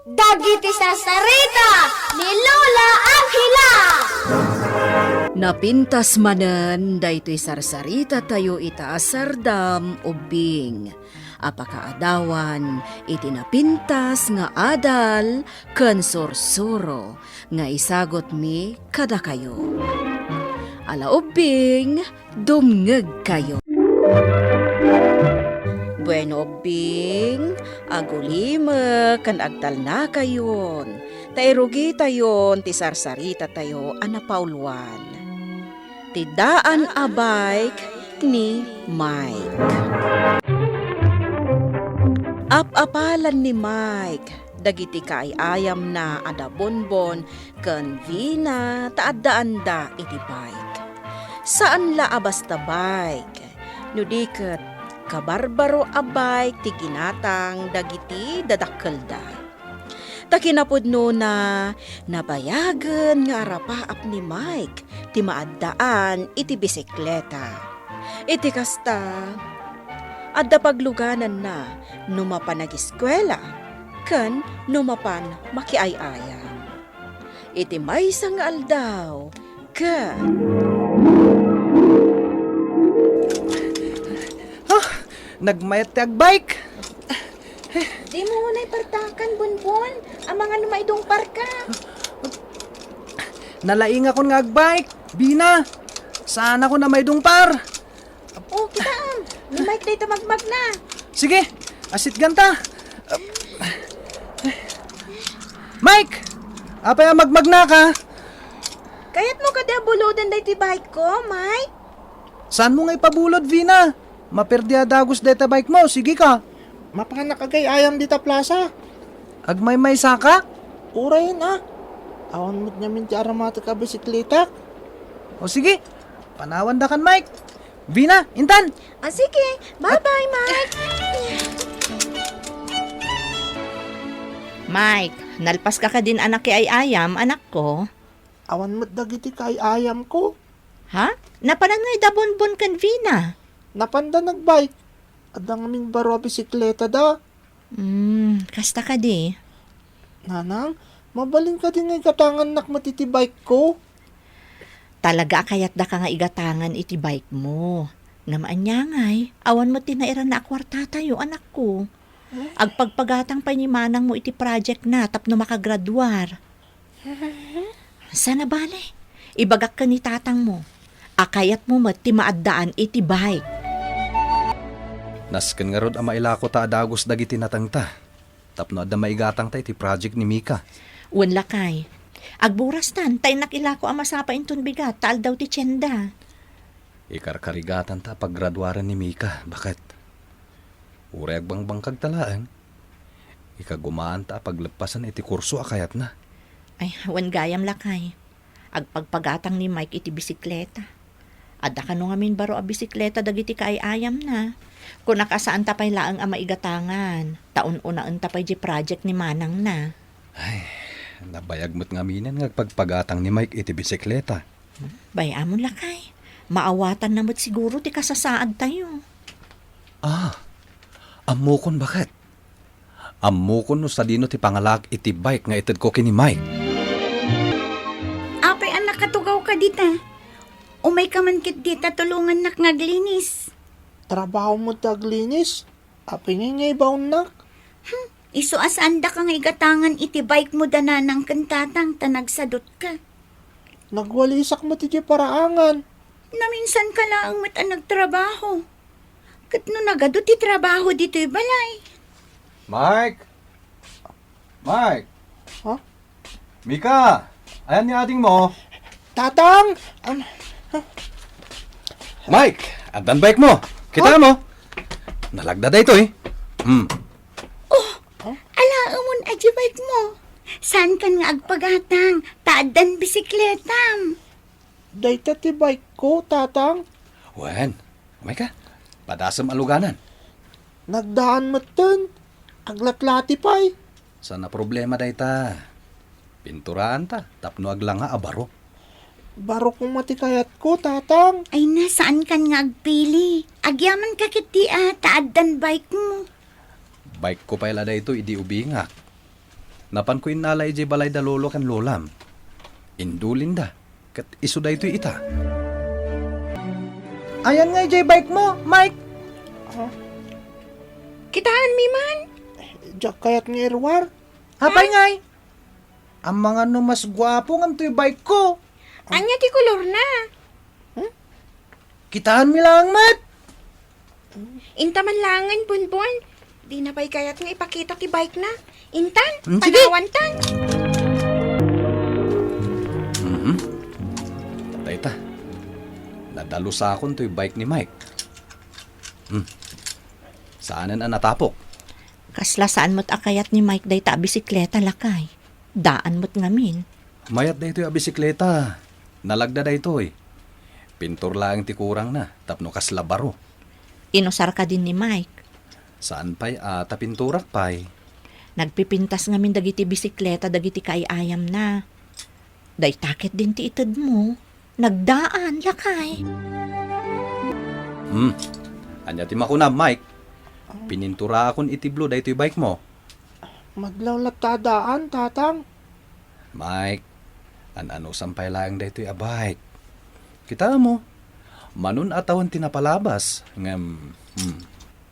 Dagiti sasarita ni Lola Angela. Napintas manen daytoy sarsarita tayo ita sardam ubing. Apakaadawan iti napintas nga adal ken sursuro nga isagot mi kada kayo. Ala ubing dumngeg kayo. Bueno ubing, agulime kan agtal na kayon. Tairugi tayon ti sarsarita tayo anapauluan. Tidaan a bike ni Mike. Apalan ni Mike, dagiti kaayam na ada bonbon ken vina taaddaanda iti bike. Saan la abasta bike? Nudiket kabarbaro a bike ti ginatang dagiti dadakkelda. Takinapudno na nabayagan nga arapaap ni Mike ti maaddaan iti bisikleta. Iti kasta, adda pagluganan na numapan nag-eskwela, ken numapan makiayayam. Iti maysa nga aldaw, ken nagmayat ti agbike. Di mo na ipartakan, Bonbon, ang mga numaidong parka. Nalaing ako nga agbike. Bina, saan ako na may dungpar? O, kitaan, ni Mike dito magmag na. Sige, asit ganta. Mike, apay magmag na ka. Kaya't mo kada bulodan day ti bike ko, Mike? Saan mo nga ipabulod, Vina? Maperdia dagos deta bike mo, sige ka. Mapanak agay ayam dita plaza. Agmay-may saka? Urayin Awan mo't nyamin ti aramata ka bisikleta. O sige, panawan da kan Mike. Vina, intan. Sige, bye-bye, Mike. Mike, nalpas ka din anak kay ayam, anak ko. Awan mo't dagiti kay ayam ko. Ha? Napanan ngay dabon-bon kan Vina. Napanda nagbike. Adang aming baro a bisikleta da. Kasta ka di. Nanang, mabalin ka din ngay katangan nak matiti bike ko. Talaga kayat da ka nga igatangan iti bike mo. Namaan niya ngay, awan mo tinairan na akwarta tayo, anak ko. Agpagpagatang pa ni manang mo iti project na tapno makagraduar. Sana bale, ibagak ka ni tatang mo. Akayat mo ti maaddaan iti bike. Nasken nga rod ama ilako ta adagos dagiti natangta. Tapno adda maigatang ta iti project ni Mika. Wan lakay. Agburas tan, tay nakilako ang masapa inton bigat, taal daw ti tiyenda. Ikarkarigatan ta paggraduaran ni Mika. Bakit? Uray agbangbang kagtalaan. Ikagumaan ta paglepasan iti kurso akayat na. Ay, wan gayam lakay. Agpagpagatang ni Mike iti bisikleta. Adda ka no ngamin baro a bisikleta dagiti kaayayam na. Kung nakasaan tapay laang ang maigatangan, taon unaan tapay di project ni Manang na. Ay, nabayag mo't ngaminan nga pagpagatang ni Mike iti bisikleta. Bayamon lakay. Maawatan na mo't siguro ti kasasaad tayo. Amukon bakit? Amukon no sa dino ti pangalag iti bike nga ited ko kini Mike. Apay anak katugaw ka dita. Umay ka man kit dita tulungan nak ngaglinis. Trabaho mo taglinis. Apay ngay baon nak. Iso asanda ka nga igatangan iti bike mo dananang kantatang tanagsadot ka. Nagwalisak mo ti paraangan. Naminsan ka lang mat ang nagtrabaho. Kat no nagado ti trabaho dito'y balay. Mike! Mike! Ha? Mika! Ayan ni ading mo. Tatang! Mike! Adan bike mo! Kita mo! Nalagda da ito eh. Alaamon aji bike mo. Saan kan nga agpagatang? Taadan bisikletam. Dayta ti bike ko, tatang. Wen, Mika, padasam aluganan. Nagdaan mo ten. Aglatlati pa'y. Sana problema da ita. Pinturaan ta, tapno aglanga abaro. Baro kong matikayat ko, tatang. Ay na, saan kan nga agpili? Agyaman ka kiti taadan bike mo. Bike ko pa ilada ito, idi ubingak. Napan ko inala ije balay da lolo kan lolam. Indulin da. Kat iso da ito ita. Ayan nga ije bike mo, Mike. Kitaan mi man. Diyak kayat nga irwar. Hapay ngay. Ang mga no mas gwapo nga ito yung bike ko. Anya ti kolor na. Kitaan mi lang, Mat. Inta man langan, Bonbon. Di na ba'y kayat nga ipakita ti bike na. Intan, Sige. panawan tan. Tatay ta. Nadalo sa akon to yung bike ni Mike. Saanan ang natapok? Kasla saan mo't akayat ni Mike day ta bisikleta lakay. Daan mo't ngamin. Mayat da ito yung bisikleta. Nalagda da ito eh. Pintor lang ti kurang na. Tapno kasla baro. Inusar ka din ni Mike. Saan pa'y ata pinturak pa'y? Nagpipintas ngamin dagiti bisikleta dagiti kaayam na. Day takit din ti ited mo. Nagdaan lakay. Anya ti makunab, Mike. Pinintura akon itiblo da ito yung bike mo. Madlawlat tadaan, tatang. Mike, ano sampay lang da ito yung bike. Kita mo, manun atawan tinapalabas. Ngam,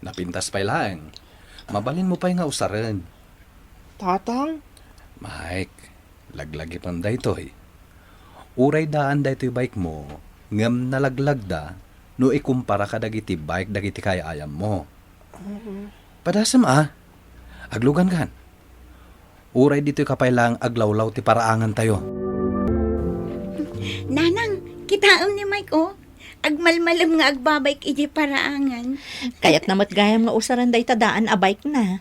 napintas pa'y lang. Mabalin mo pa'y nga usaran. Tatang? Mike, laglagi pang da ito eh. Uray daan da ito yung bike mo, ngam nalaglag da, no ikumpara ka dagiti bike dagiti kaya ayam mo. Padasam aglugan kan. Uray dito yung kapailang aglawlaw ti paraangan tayo. Nanang, kitaan ni Mike, oh. Agmalmalam nga agbabike iji paraangan. Kaya't namat gayam nga usaran day tadaan a bike na.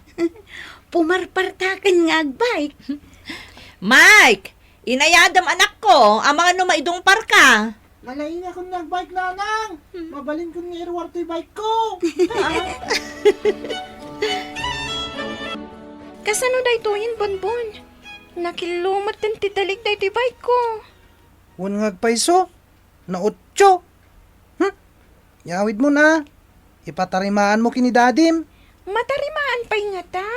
Pumarpartakan nga agbike. Mike! Inayadam anak ko, ang mga numaidong parka. Nalain akong nagbike, nanang. Mabalin ko nga irwar to yung bike ko. Kasano da ito yun, Bonbon? Nakilumat din titalik da ito bike ko. Wan nga paiso. Na 8. Yawid mo na. Ipatarimaan mo kini dadim. Matarimaan pa nga ta.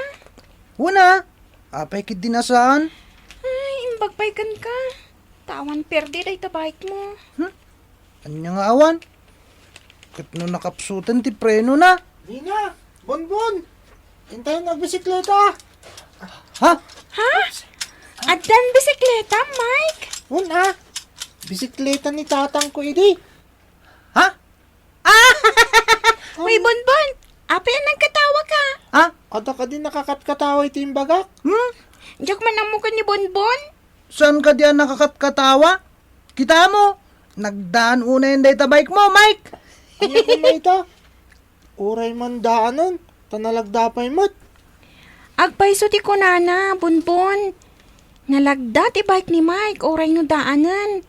Una. Apay kid dinasaan. Ay, imbagpaykan ka. Tawan perde da ito bike mo. Anya nga awan. Kat no nakapsutan ti preno na. Lina, Bonbon. Hintayin nagbisikleta. Ha? Ha? Adan bisikleta, Mike? Una. Bisikleta ni tatang ko idi. Ha? Uy, Bonbon. Apa yan nagkatawa ka? Ha? Ada ka din nakakatkatawa iti yung bagak? Diyak man ang mukha ni Bonbon. Saan ka diyan nakakatkatawa? Kita mo. Nagdaan una yung data bike mo, Mike. Ano ko na ito? Uray man daanon. Tanalagdapay mo't. Agpaiso ti kunana, Bonbon. Nalagda ti bike ni Mike, oray no daanan.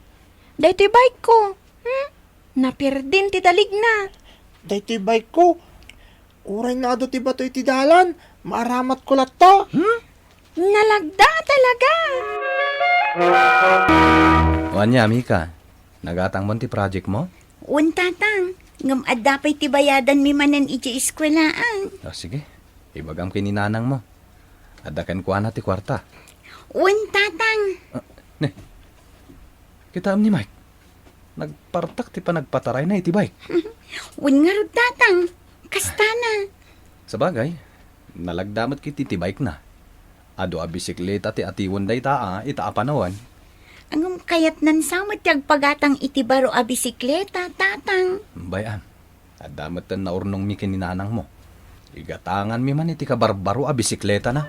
Day ti bike ko. Napirdin ti dalig na. Dahito yung bike ko. Uray na ado ti bato iti dalan. Maaramat ko lahat to. Nalagda talaga. Wanya, Mika. Nagatang mo ti project mo? Untatang, ngam adapay ti bayadan mi manan iti eskwelaan. Sige, ibagam kininanang mo. Adakan ko ti kwarta. Untatang, Kita ni Mike. Nagpartak ti pa nagpataray na iti bike. ungarod tatang, kastana. Sabagay, nalagdamat kiti ti bike na. Ado a bisikleta ti atiwan day ita apanawan. Angam kayat nan samot ti agpagatang iti baro a bisikleta, tatang. Bayan, adamat tan naurnong mi kininanang mo. Igatangan mi man iti kabarbaro a bisikleta na.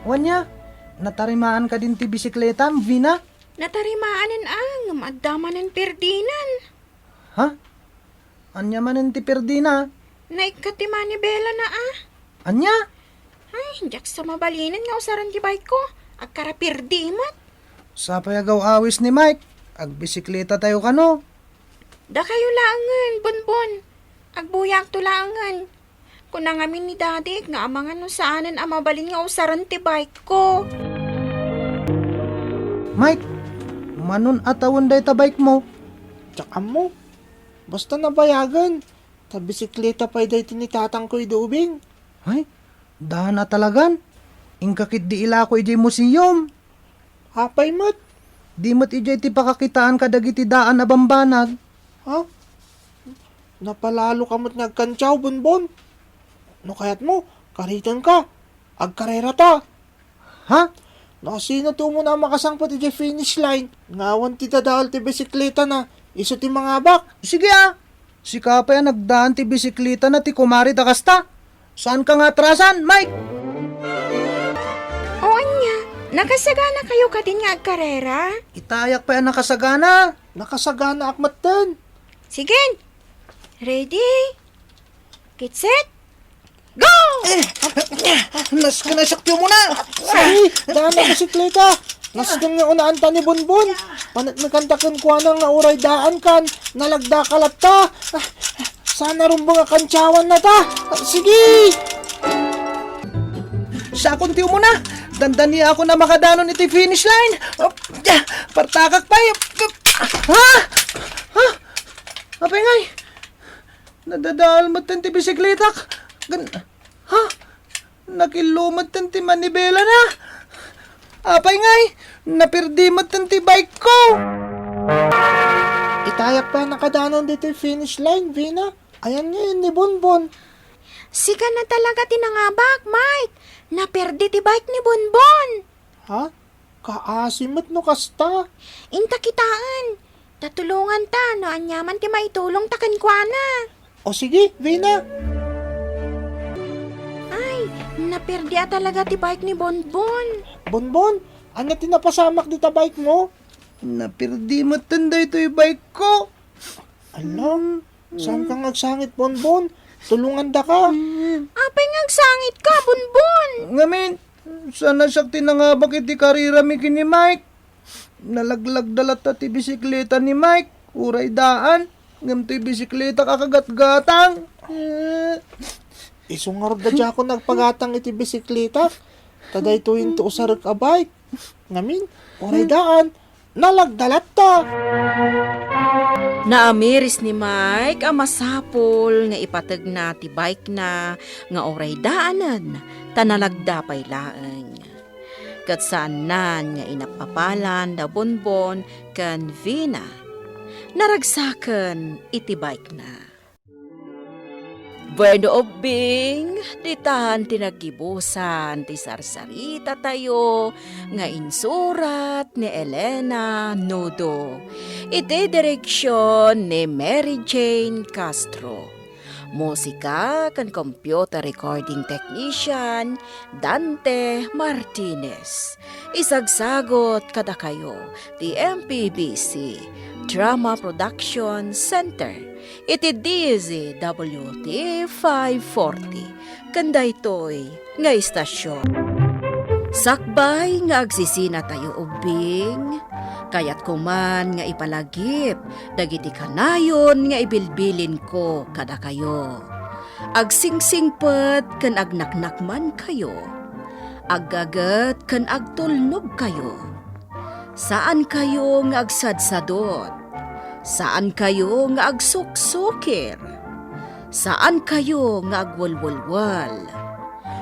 Wanya, natarimaan ka din ti bisikleta, Vina? Natarimaanan ngam adamanan perdinan. Ha? Anya manan ti perdina? Naikatima ni Bella na Anya? Ay, jak sa mabalinan nga usaran ti bike ko. Agkara perdimat. Sa payagaw awis ni Mike. Agbisikleta tayo kano. Da kayo langan, Bonbon. Agbuyak to langan. Kung nangamin ni Daddy, nga amangan no saanan ang mabalin nga usaran ti bike ko. Mike, manon atawan day ta bike mo. Tsaka mo. Basta nabayagan. Ta bisikleta pa day tinitatang ko idubing. Ay, dahan na talagan. Ingkakit di ila ko ijay museum. Hapay mat. Di mo't ijay ti pakakitaan kadagiti daan a bambanag. Ha? Napalalo ka mo't nagkantsaw, Bonbon. No kayat mo, kariton ka. Agkarera ta. Ha? No sino to mo na makasangpot iti finish line. Ngawan ti tadal ti bisikleta na. Iso ti mga bak. Sige ah. Si Kapay nagdaan ti bisikleta na ti kumari takasta. Saan ka nga atrasan, Mike? O anya, nakasagana kayo ka din nga agkarera? Itayak pa yan nakasagana. Nakasagana akmat din. Sige, ready? Get set? Go! Nas ka na sakyo mo na. Ay, daan na bisikleta. Nasdang nga unaanta ni Bonbon. Panat nakantakan ko nga uray daan kan. Nalagda kalat ta. Sana rumbo nga kantsawan na ta. Sige! Sa akong tiyo mo na. Dandani ako na makadanon iti finish line. Partakak pa. Ha? Ha? Apay ngay. Nadadal mo ti bisikleta. Ha? Nakilumad ti manibela na. Apay ngay. Napirdi mo ti bike ko. Itayak pa nakadanon dito yung finish line, Vina. Ayan ngayon ni Bonbon. Sika na talaga tinangabak, Mike. Naperdi ti bike ni Bonbon. Ha? Kaasimot no kasta. Inta kitaan. Tatulungan ta, no anyaman ti maitulong takan kwa na. O sige, Vina. Ay, naperdi talaga ti bike ni Bonbon. Bonbon, ano tinapasamak dito bike mo? Napirdi mo tanday ito yung bike ko. Alam, saan ka nagsangit, Bonbon? Tulungan da ka. Apay ngagsangit ka, Bonbon. Ngamin, sana sakti na nga bakit di karira mi kini Mike. Nalaglag dalat ti bisikleta ni Mike. Uray daan. Ngam ti bisikleta kakagat-gatang. Isungarod da dya ako nagpagatang iti bisikleta. Taday tuwin to usarag a bike. Ngamin, oray daan. Nalagdalat ta. Naamiris ni Mike ang masapol nga ipatag na ti bike na nga oray daanan tanalagda pay laeng. Kat saan nan nga inapapalan da Bonbon kan Vina. Naragsaken iti bike na. Bueno obing, ditahan tinagibusan ti sarsarita tayo nga insurat ni Elena Nudo. Iti direksyon ni Mary Jane Castro. Musika kan computer recording technician Dante Martinez. Isagsagot kada kayo ti MPBC Drama Production Center. Iti DZWT 540. Kanda ito'y nga istasyon. Sakbay nga agsisina tayo ubing. Kayat kuman nga ipalagip, dagiti kanayon nga ibilbilin ko kada kayo. Agsingsingpet kan agnaknakman kayo. Aggagat kan agtulnog kayo. Saan kayo nga agsadsadot? Saan kayo nga agsuksukir? Saan kayo nga agwalwalwal?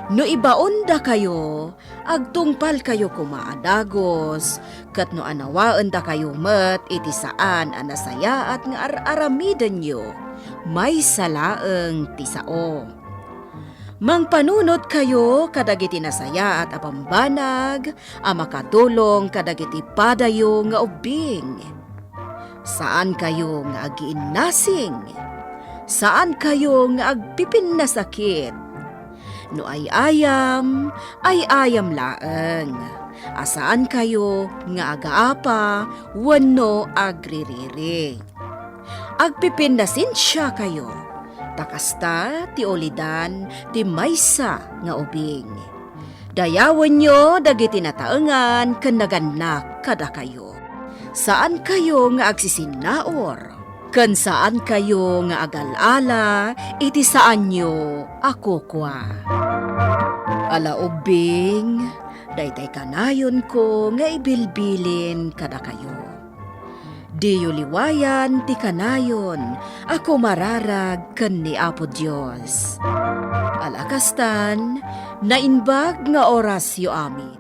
No ibaon da kayo, agtungpal kayo kumaadagos, kat no anawaan da kayo met iti saan anasaya at nga aramidan nyo, may salaeng tisao. Mangpanunot kayo kadagiti nasaya at apambanag, amakadulong kadagiti padayo nga ubing. Saan kayo nga agiinnasing? Saan kayo nga agpipin na sakit? No ay ayam laeng. Asaan kayo nga agaapa, wano agririri. Agpipin na sinsya kayo. Takasta ti olidan ti maysa nga ubing. Dayawan nyo dagiti nataengan ken naganak kada kayo. Saan kayo nga agsisinaor? Ken saan kayo nga agalala, iti saan nyo ako kwa. Ala ubing, daytay kanayon ko nga ibilbilin kada kayo. Diyo liwayan ti kanayon, ako mararag ken ni Apo Dios. Alakastan, nainbag nga oras yu amin.